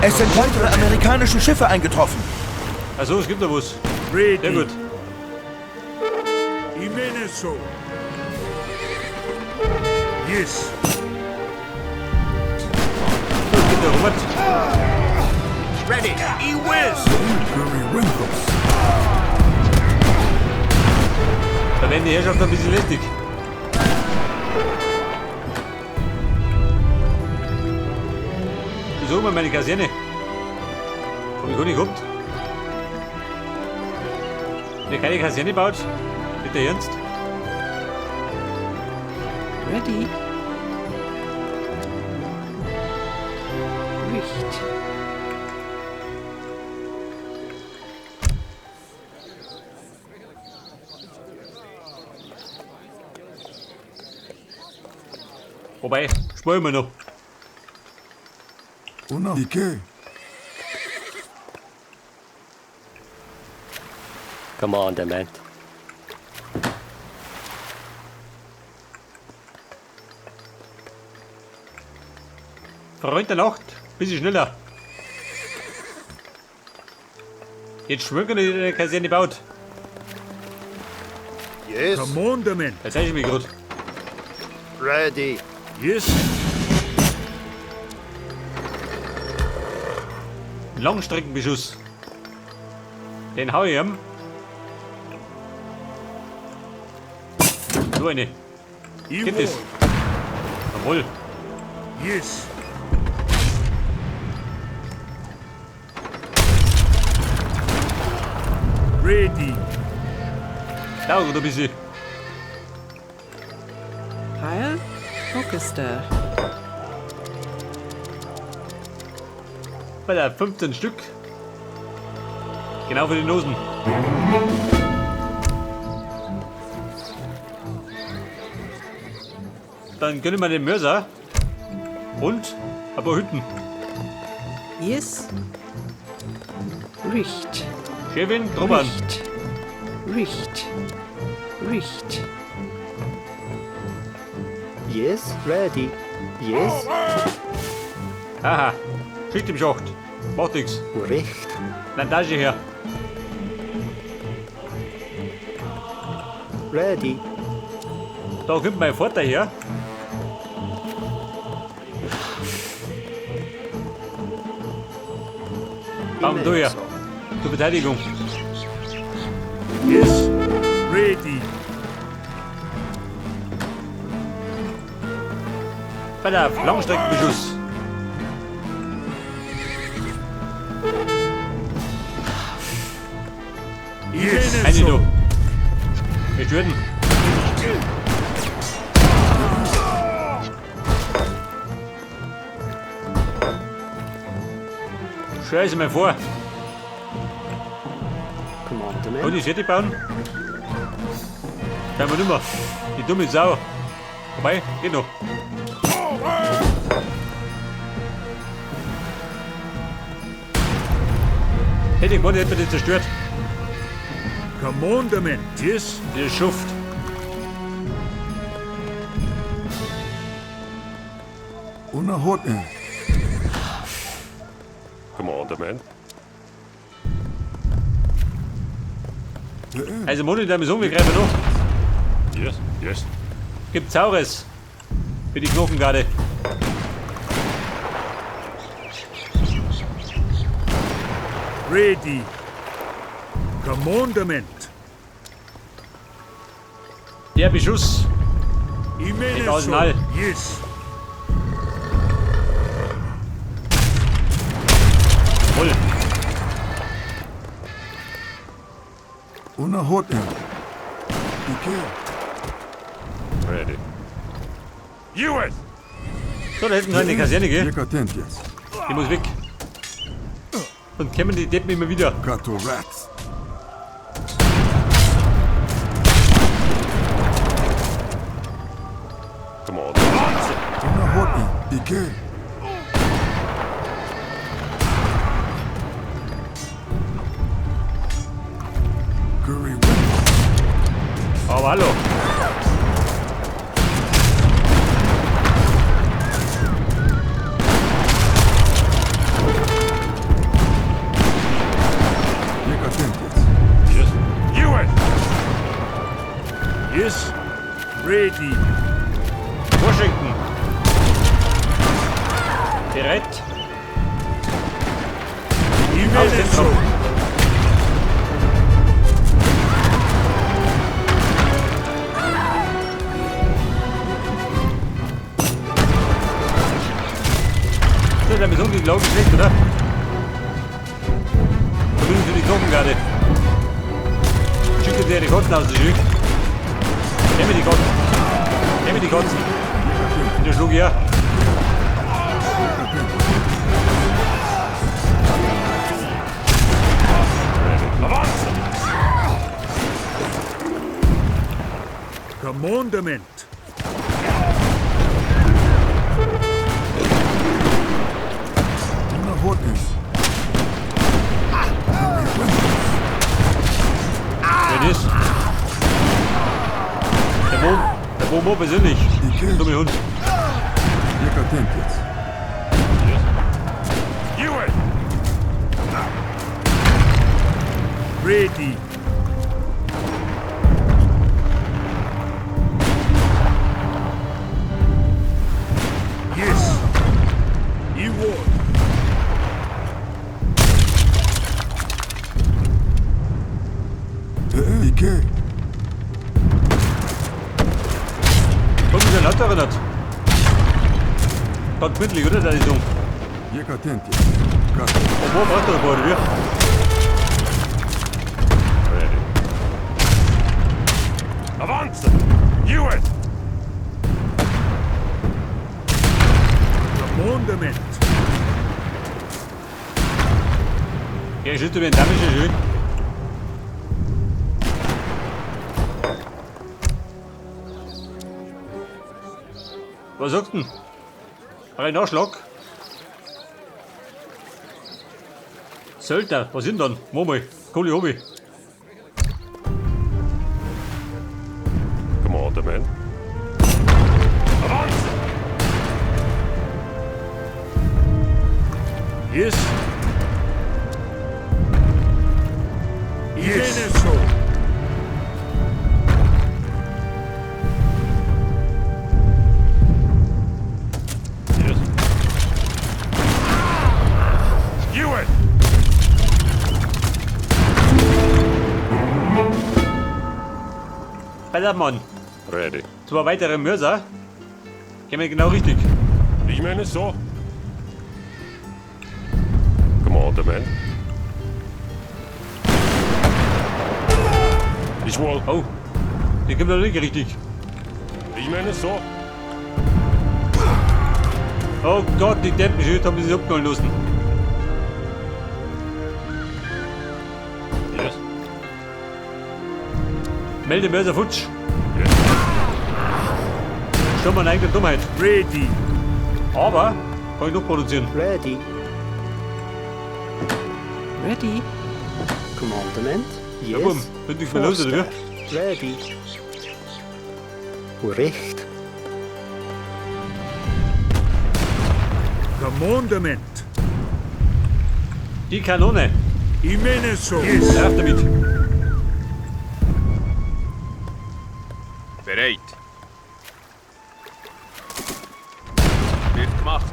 Es sind weitere amerikanische Schiffe eingetroffen. Achso, es gibt noch was. Ready. Sehr gut. Immer so. Yes. Es gibt noch Robert. Ready. Willst. Da werden die Herrschaften ein bisschen lästig. Wieso immer meine Kaserne? Hab ich gar nicht gehabt. Wer keine Kaserne baut, nicht der Ernst. Ready. Richt. Wobei, sparen wir noch. Commandement. Freund der Nacht, bisschen schneller. Jetzt schwören die die Kaserne baut. Yes. Commandment. Da zeige ich mich gerade. Ready. Yes. Langstreckenbeschuss. Den hau ich ihm. So eine. Gibt es. Jawohl. Yes. Ready. Dauert ein bisschen. Heil. Orchester. Bei der 15 Stück. Genau für die Nosen. Dann gönnen wir den Mörser und ein paar Hütten. Yes. Richt. Chefin, drum an. Richt. Richt. Richt. Yes, ready. Yes, Aha, Schicht im Schacht. Macht nix. Richt. Landage her. Ready. Da kommt mein Vater her. Daumen du her. Zur Verteidigung. Yes. Ready. Bei der Langstreckenbeschuss. Yes. Eine du. Wir stürden. Scheiße mal vor. Commandement. Und die fertig bauen? Können wir nicht mehr. Die dumme Sau. Vorbei, geht noch. Hätte ich gewonnen, hätte man den zerstört. Commandment. Yes. Der Schuft. Commandement. Also Moni, da müssen wir greifen noch. Yes, yes. Gibt Saures. Für die Knochengarde. Ready. Commandment. Der Beschuss. Immer Mit so. Arsenal. Yes. Voll. Ready. US! So, da hinten eine Kaserne, gell? Die muss weg. Sonst kämen die Deppen immer wieder. Commandement. Aber hallo. Ready. Washington. Bereit. Aus dem Imeneso. Kopf. So, der ist unglaublich schlecht, oder? Grün für die Knochengarde. Schickt dir die Kotzen aus der Schüch. Nehmen wir die Kotzen. Nehmen wir die Kotzen. Und der Schlug her. Commandament. Immer Ordnung. Wer ist? Der Momo persönlich. Dumme Hund. Ihr Katent jetzt. Ewan! Ready. Yes. Iwo. Ike. Kommt mit der Latte erinnert. Ganz mittelig, oder? Der ist so. Ihr Katent jetzt. Kat. Wo braucht er gerade, wie? Ready. Avanza! Ewan! Commandament. Ja, schüttet mir den Dammische schön. Was sagst du denn? Ein Nachschlag? Söldner, was sind dann? Momo, Kohle Hobby. Commandament. Avanza! Yes. Imeneso. Yes. Ewan! Ballermann, Ready. 2 weitere Mörser. Gehen wir genau richtig. Ich meine so. Commandament. Ich wohl. Oh, die kommt noch nicht richtig. Ich meine so. Oh Gott, die Deppenschütte haben sich abgeholt lassen. Yes. Melde Mörser futsch. Yes. Schon mal eine eigene Dummheit. Ready. Aber kann ich noch produzieren. Ready. Ready. Commandament. Ja, bumm, Yes. könnte ich mal los, oder wie? Ready. Recht. Commandament. Die Kanone. Imeneso. Treff damit. Bereit. Wird gemacht.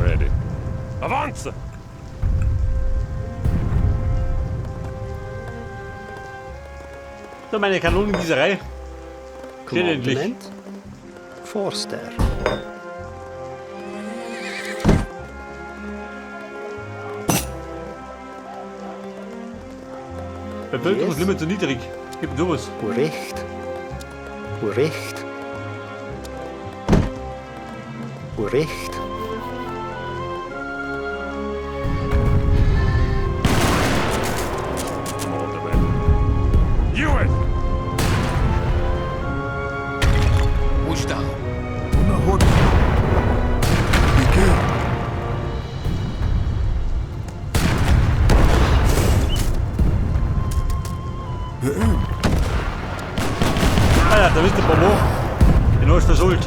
Ready. Avanza! So, meine Kanonengießerei. Steht endlich. Commandament. Forster. Bevölkerungslimit zu niedrig. Gibt sowas. Recht. Recht. Recht. Commandament. Ewan! Musta. Immer Ordnung. Ike. Ah ja, da bist du, Bobo. Genau ist versohlt.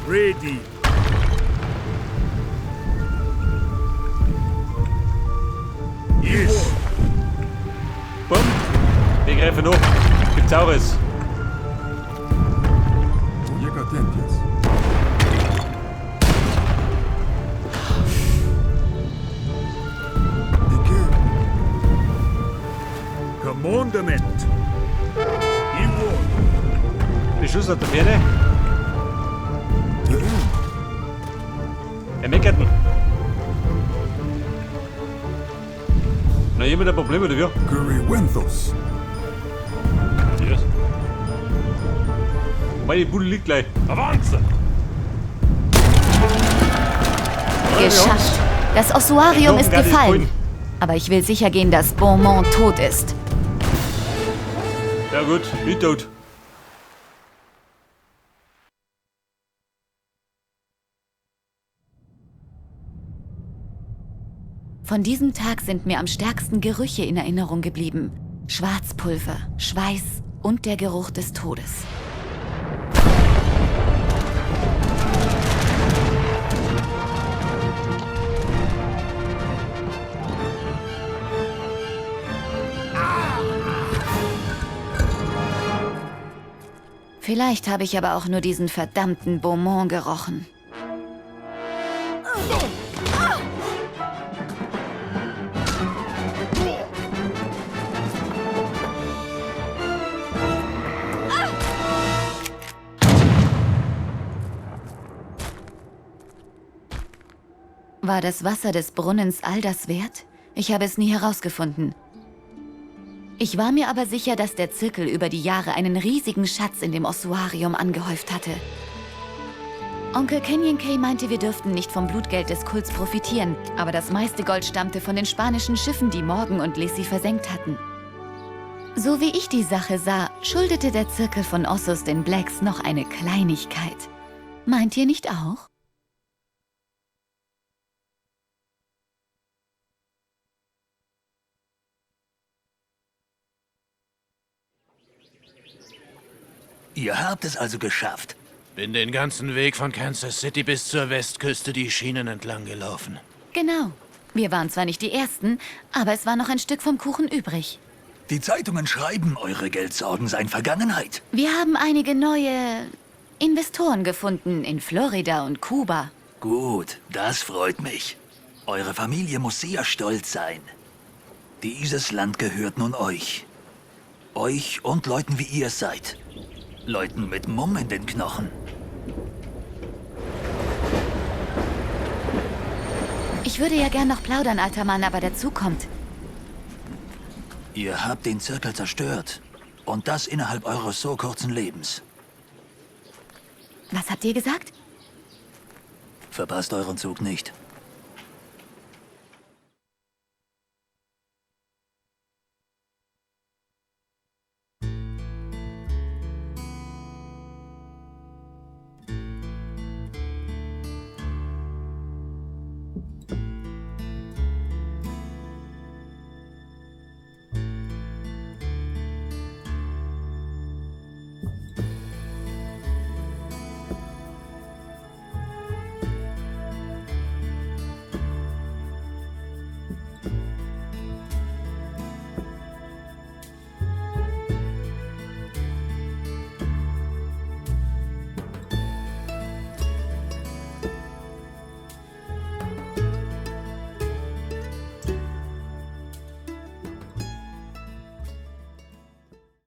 Ready. Yes. Bumm. Wir greifen hoch. Gibt's Saures. Commandment. Iwo. Beschuss auf der Pferde. Er meckert ihn. Na, jemand ein Problem oder wie? Curry-Wenthos. Yes. Meine Bude liegt gleich. Avanza! Geschafft. Das Ossuarium ist Knochengarde gefallen. voll. Aber ich will sicher gehen, dass Beaumont tot ist. Ja gut, nicht tot. Von diesem Tag sind mir am stärksten Gerüche in Erinnerung geblieben. Schwarzpulver, Schweiß und der Geruch des Todes. Vielleicht habe ich aber auch nur diesen verdammten Beaumont gerochen. War das Wasser des Brunnens all das wert? Ich habe es nie herausgefunden. Ich war mir aber sicher, dass der Zirkel über die Jahre einen riesigen Schatz in dem Ossuarium angehäuft hatte. Onkel Kenyon Kay meinte, wir dürften nicht vom Blutgeld des Kults profitieren, aber das meiste Gold stammte von den spanischen Schiffen, die Morgan und Lissy versenkt hatten. So wie ich die Sache sah, schuldete der Zirkel von Ossus den Blacks noch eine Kleinigkeit. Meint ihr nicht auch? Ihr habt es also geschafft. Bin den ganzen Weg von Kansas City bis zur Westküste die Schienen entlang gelaufen. Genau. Wir waren zwar nicht die Ersten, aber es war noch ein Stück vom Kuchen übrig. Die Zeitungen schreiben, eure Geldsorgen seien Vergangenheit. Wir haben einige neue Investoren gefunden in Florida und Kuba. Gut, das freut mich. Eure Familie muss sehr stolz sein. Dieses Land gehört nun euch. Euch und Leuten wie ihr seid. Leuten mit Mumm in den Knochen. Ich würde ja gern noch plaudern, alter Mann, aber dazu kommt. Ihr habt den Zirkel zerstört. Und das innerhalb eures so kurzen Lebens. Was habt ihr gesagt? Verpasst euren Zug nicht.